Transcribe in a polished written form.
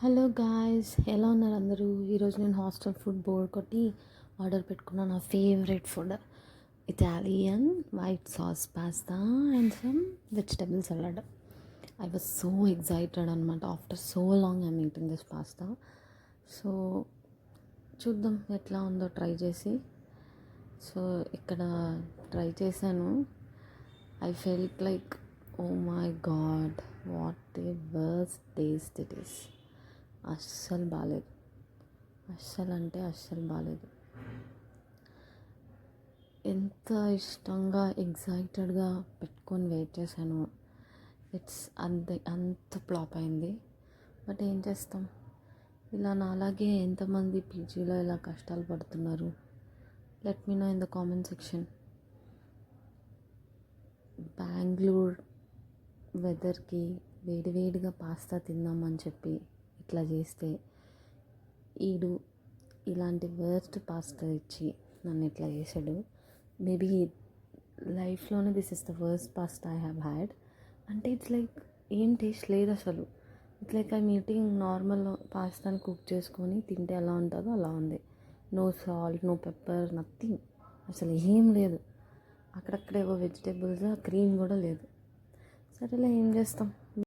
Hello guys, ఎలా ఉన్నారు అందరూ? ఈరోజు నేను హాస్టల్ ఫుడ్ బోర్ కొట్టి ఆర్డర్ పెట్టుకున్న నా favourite food Italian white sauce pasta and some vegetable salad. I was so excited అనమాట. After so long I'm eating this pasta. So చూద్దాం ఎట్లా ఉందో ట్రై చేసి. సో ఇక్కడ ట్రై చేశాను. I felt like, oh my God, what a worst taste it is. అస్సలు బాగాలేదు. అస్సలు అంటే అస్సలు బాగాలేదు. ఎంత ఇష్టంగా ఎగ్జైటెడ్గా పెట్టుకొని వెయిట్ చేశాను. అంత ఫ్లాప్ అయింది. బట్ ఏం చేస్తాం, ఇలా నాలాగే ఎంతమంది పీజీలో ఇలా కష్టాలు పడుతున్నారు? Let me know in the comment section. Bengaluru వెదర్కి వేడివేడిగా పాస్తా తిందామని చెప్పి ఇట్లా చేస్తే ఈడు ఇలాంటి వర్స్ట్ పాస్తా ఇచ్చి నన్ను ఇట్లా చేశాడు. మేబీ లైఫ్లోనే this is the worst pasta I have had. అంటే ఇట్స్ లైక్ ఏం టేస్ట్ లేదు అసలు. It's like I eating normal పాస్తాని కుక్ చేసుకొని తింటే ఎలా ఉంటుందో అలా ఉంది. No salt, no pepper, nothing. అసలు ఏం లేదు. అక్కడక్కడేవో వెజిటేబుల్స్, క్రీమ్ కూడా లేదు. సరేలే, ఏం చేస్తాం.